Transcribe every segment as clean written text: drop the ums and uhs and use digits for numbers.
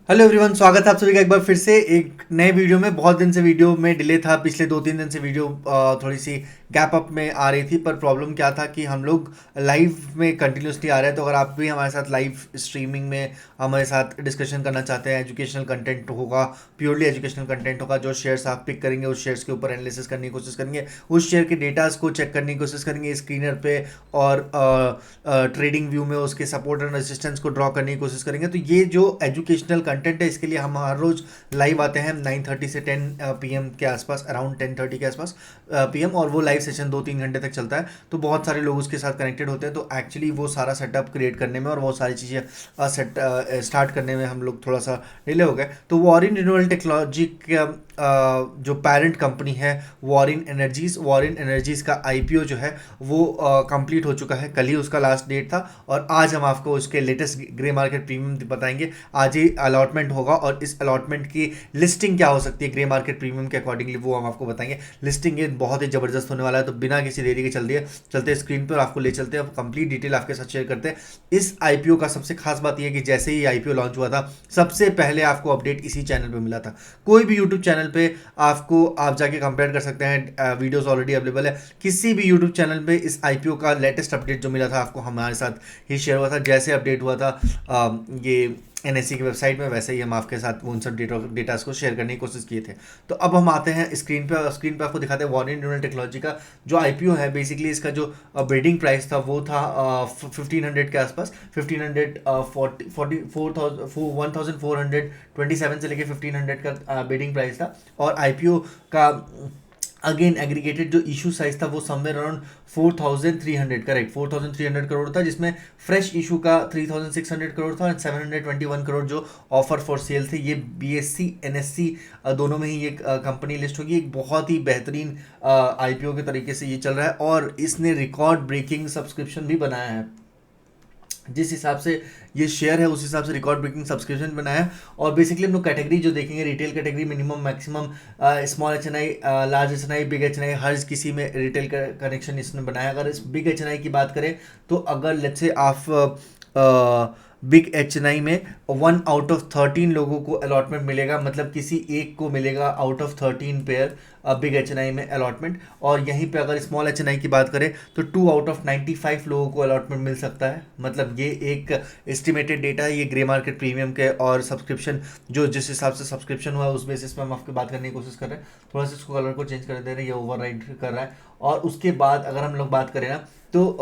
Hello everyone, स्वागत है आप सभी का एक बार फिर से एक नए वीडियो में। बहुत दिन से वीडियो में डिले था, पिछले 2-3 दिन से वीडियो थोड़ी सी गैप अप में आ रही थी। पर प्रॉब्लम क्या था कि हम लोग लाइव में कंटिन्यूसली आ रहे हैं। तो अगर आप भी हमारे साथ लाइव स्ट्रीमिंग में हमारे साथ डिस्कशन करना चाहते हैं, एजुकेशनल कंटेंट होगा, प्योरली एजुकेशनल कंटेंट होगा। जो शेयर्स आप पिक करेंगे उस शेयर्स के ऊपर एनालिसिस करने की कोशिश करेंगे, उस शेयर के डेटाज को चेक करने की कोशिश करेंगे स्क्रीनर पे, और ट्रेडिंग व्यू में उसके सपोर्ट एंड रेजिस्टेंस को ड्रॉ करने की कोशिश करेंगे। तो ये जो एजुकेशनल कंटेंट है, इसके लिए हम हर रोज लाइव आते हैं 9:30 से 10 PM के आसपास, अराउंड 10:30 के आसपास PM। और वो लाइव सेशन 2-3 घंटे तक चलता है। तो बहुत सारे लोग उसके साथ कनेक्टेड होते हैं। तो एक्चुअली वो सारा सेटअप क्रिएट करने में और वो सारी चीज़ें स्टार्ट करने में हम लोग थोड़ा सा डिले हो गए। तो वॉरिन रिन्यूएबल टेक्नोलॉजी का जो पेरेंट कंपनी है वॉरिन एनर्जीज का IPO जो है वो कंप्लीट हो चुका है। कल ही उसका लास्ट डेट था और आज हम आपको उसके लेटेस्ट ग्रे मार्केट प्रीमियम बताएंगे। आज ही अलॉटमेंट होगा और इस अलॉटमेंट की लिस्टिंग क्या हो सकती है ग्रे मार्केट प्रीमियम के अकॉर्डिंगली, वो हम आपको बताएंगे। लिस्टिंग ये बहुत ही ज़बरदस्त होने वाला है। तो बिना किसी देरी के चलते स्क्रीन पर आपको ले चलते हैं, कंप्लीट डिटेल आपके साथ शेयर करते हैं। इस IPO का सबसे खास बात यह है कि जैसे ही IPO लॉन्च हुआ था, सबसे पहले आपको अपडेट इसी चैनल पर मिला था। कोई भी यूट्यूब चैनल पे आप जाके कंपेयर कर सकते हैं, वीडियोस ऑलरेडी अवेलेबल है। किसी भी यूट्यूब चैनल पे इस IPO का लेटेस्ट अपडेट जो मिला था आपको, हमारे साथ ही शेयर हुआ था। जैसे अपडेट हुआ था ये NSE की वेबसाइट में, वैसे ही हम आपके साथ उन सब डेटास को शेयर करने की कोशिश किए थे। तो अब हम आते हैं स्क्रीन पे आपको दिखाते हैं वॉरिन रिन्यूएबल टेक्नोलॉजी का जो IPO है। बेसिकली इसका जो बिडिंग प्राइस था वो था 1500 के आसपास, 1500 1427 से लेके 1500 का बिडिंग प्राइस था। और IPO का अगेन एग्रीगेटेड जो इशू साइज था वो समवेयर अराउंड 4300, करेक्ट 4300 करोड़ था, जिसमें फ्रेश इशू का 3600 करोड़ था और 721 करोड़ जो ऑफर फॉर सेल थे। ये BSE NSE दोनों में ही ये कंपनी लिस्ट होगी। एक बहुत ही बेहतरीन IPO के तरीके से ये चल रहा है और इसने रिकॉर्ड ब्रेकिंग सब्सक्रिप्शन भी बनाया है। जिस हिसाब से ये शेयर है उस हिसाब से रिकॉर्ड ब्रेकिंग सब्सक्रिप्शन बनाया है। और बेसिकली हम लोग कैटेगरी जो देखेंगे, retail category, minimum maximum, small HNI, large HNI, big HNI, हर किसी में रिटेल का कनेक्शन इसने बनाया। अगर इस बिग HNI की बात करें तो अगर लेट्स से आप बिग HNI में 1/13 लोगों को अलॉटमेंट मिलेगा, मतलब किसी एक को मिलेगा out of 13 pair big HNI में अलॉटमेंट। और यहीं पे अगर स्मॉल HNI की बात करें तो 2/95 लोगों को अलॉटमेंट मिल सकता है। मतलब ये एक एस्टिमेटेड डेटा है, ये ग्रे मार्केट प्रीमियम के और सब्सक्रिप्शन जो जिस हिसाब से सब्सक्रिप्शन हुआ है उस बेसिस पे हम आपकी बात करने की कोशिश कर रहे हैं। थोड़ा सा इसको कलर को चेंज कर दे रहे हैं, ये ओवर कर रहा है। और उसके बाद अगर हम लोग बात करें ना तो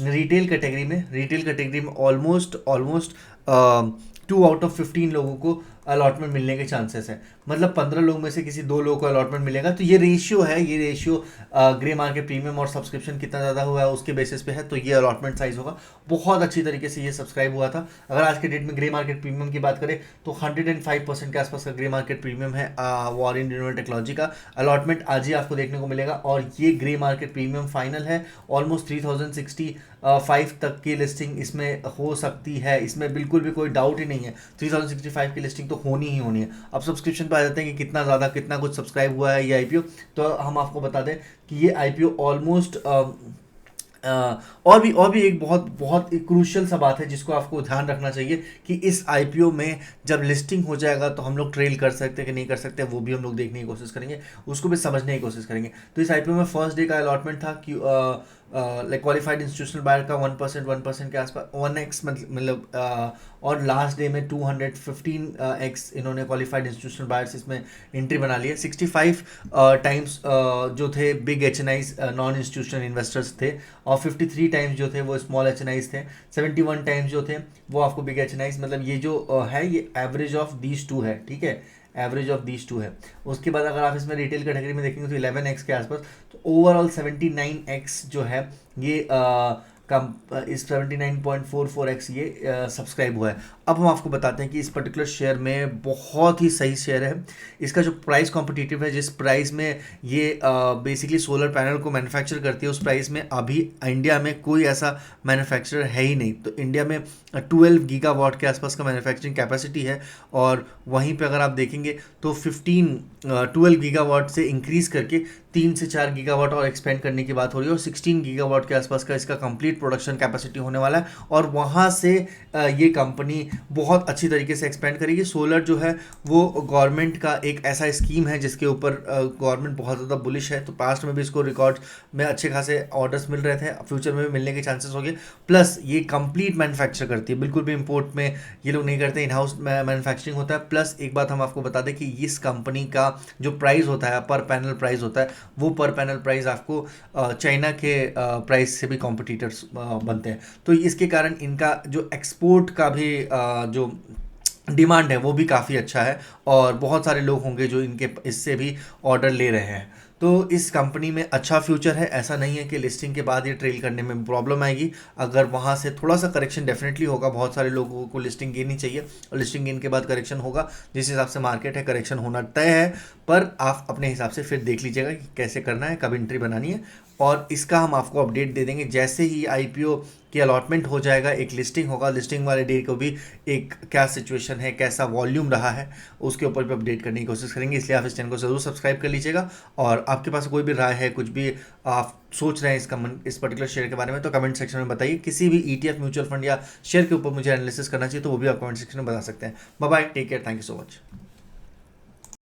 रिटेल कैटेगरी में ऑलमोस्ट 2/15 लोगों को अलॉटमेंट मिलने के चांसेस है। मतलब 15 लोग में से किसी 2 लोगों को अलॉटमेंट मिलेगा। तो ये रेशियो है, ये रेशियो ग्रे मार्केट प्रीमियम और सब्सक्रिप्शन कितना ज़्यादा हुआ है उसके बेसिस पे है। तो ये अलॉटमेंट साइज होगा। बहुत अच्छी तरीके से ये सब्सक्राइब हुआ था। अगर आज के डेट में ग्रे मार्केट प्रीमियम की बात करें तो 105% के आसपास का ग्रे मार्केट प्रीमियम है। वॉरिन रिन्यूएबल टेक्नोलॉजी का अलॉटमेंट आज ही आपको देखने को मिलेगा और ये ग्रे मार्केट प्रीमियम फाइनल है। ऑलमोस्ट 3065 तक की लिस्टिंग इसमें हो सकती है, इसमें बिल्कुल भी कोई डाउट ही नहीं है। 3065 की लिस्टिंग तो होनी ही होनी है। अब सब्सक्रिप्शन पे आ जाते हैं कि कितना कुछ सब्सक्राइब हुआ है ये IPO। तो हम आपको बता दें कि ये IPO ऑलमोस्ट और भी एक बहुत बहुत क्रूशियल सा बात है जिसको आपको ध्यान रखना चाहिए कि इस IPO में जब लिस्टिंग हो जाएगा तो हम लोग ट्रेल कर सकते हैं कि नहीं कर सकते, वो भी हम लोग देखने की कोशिश करेंगे, उसको भी समझने की कोशिश करेंगे। तो इस IPO में फर्स्ट डे का अलॉटमेंट था कि लाइक क्वालिफाइड इंस्टीट्यूशनल बायर का 1% के आसपास 1x, मतलब और लास्ट डे में 215x इन्होंने क्वालिफाइड इंस्टीट्यूशनल बायर्स इसमें एंट्री बना ली है। 65 टाइम्स जो थे big HNIs non institutional investors थे और 53 टाइम्स जो थे वो स्मॉल HNIs थे। 71 टाइम्स जो थे वो आपको बिग HNIs, मतलब ये जो है ये एवरेज ऑफ दीज टू है, ठीक है, एवरेज ऑफ दीज टू है। उसके बाद अगर आप इसमें रिटेल कैटेगरी में देखेंगे तो 11x के आसपास। तो ओवरऑल 79x जो है ये कम इस 79.44x ये सब्सक्राइब हुआ है। अब हम आपको बताते हैं कि इस पर्टिकुलर शेयर में बहुत ही सही शेयर है। इसका जो प्राइस कॉम्पिटिटिव है, जिस प्राइस में ये बेसिकली सोलर पैनल को मैन्युफैक्चर करती है, उस प्राइस में अभी इंडिया में कोई ऐसा मैन्युफैक्चरर है ही नहीं। तो इंडिया में 12 गीगावाट के आसपास का मैन्युफैक्चरिंग कैपेसिटी है और वहीं पे अगर आप देखेंगे तो 12 गीगावाट से इंक्रीज करके 3 से 4 गीगावाट और एक्सपेंड करने की बात हो रही है और 16 गीगावाट के आसपास का इसका कंप्लीट प्रोडक्शन कैपेसिटी होने वाला है और वहाँ से ये कंपनी बहुत अच्छी तरीके से एक्सपेंड करेगी। सोलर जो है वो गवर्नमेंट का एक ऐसा स्कीम है जिसके ऊपर गवर्नमेंट बहुत ज़्यादा बुलिश है। तो पास्ट में भी इसको रिकॉर्ड में अच्छे खासे ऑर्डर्स मिल रहे थे, फ्यूचर में भी मिलने के चांसेस हो गए। प्लस ये कंप्लीट मैन्युफैक्चर करती है, बिल्कुल भी इंपोर्ट में ये लोग नहीं करते, इन हाउस मैन्युफैक्चरिंग होता है। प्लस एक बात हम आपको बता दें कि इस कंपनी का जो प्राइस होता है, पर पैनल प्राइस होता है, वो पर पैनल प्राइस आपको चाइना के प्राइस से भी कॉम्पिटिटर्स बनते हैं। तो इसके कारण इनका जो एक्सपोर्ट का भी जो डिमांड है वो भी काफ़ी अच्छा है और बहुत सारे लोग होंगे जो इनके इससे भी ऑर्डर ले रहे हैं। तो इस कंपनी में अच्छा फ्यूचर है। ऐसा नहीं है कि लिस्टिंग के बाद ये ट्रेल करने में प्रॉब्लम आएगी। अगर वहाँ से थोड़ा सा करेक्शन डेफिनेटली होगा, बहुत सारे लोगों को लिस्टिंग गेन ही चाहिए और लिस्टिंग गेन के बाद करेक्शन होगा। जिस हिसाब से मार्केट है करेक्शन होना तय है, पर आप अपने हिसाब से फिर देख लीजिएगा कि कैसे करना है, कब एंट्री बनानी है। और इसका हम आपको अपडेट दे देंगे जैसे ही आईपीओ की अलॉटमेंट हो जाएगा, एक लिस्टिंग होगा, लिस्टिंग वाले डे को भी एक क्या सिचुएशन है, कैसा वॉल्यूम रहा है, उसके ऊपर भी अपडेट करने की कोशिश करेंगे। इसलिए आप इस चैनल को ज़रूर सब्सक्राइब कर लीजिएगा और आपके पास कोई भी राय है, कुछ भी आप सोच रहे हैं इस पर्टिकुलर शेयर के बारे में, तो कमेंट सेक्शन में बताइए। किसी भी ETF म्यूचुअल फंड या शेयर के ऊपर मुझे एनालिसिस करना चाहिए तो वो भी आप कमेंट सेक्शन में बता सकते हैं। Bye bye, take care, thank you so much.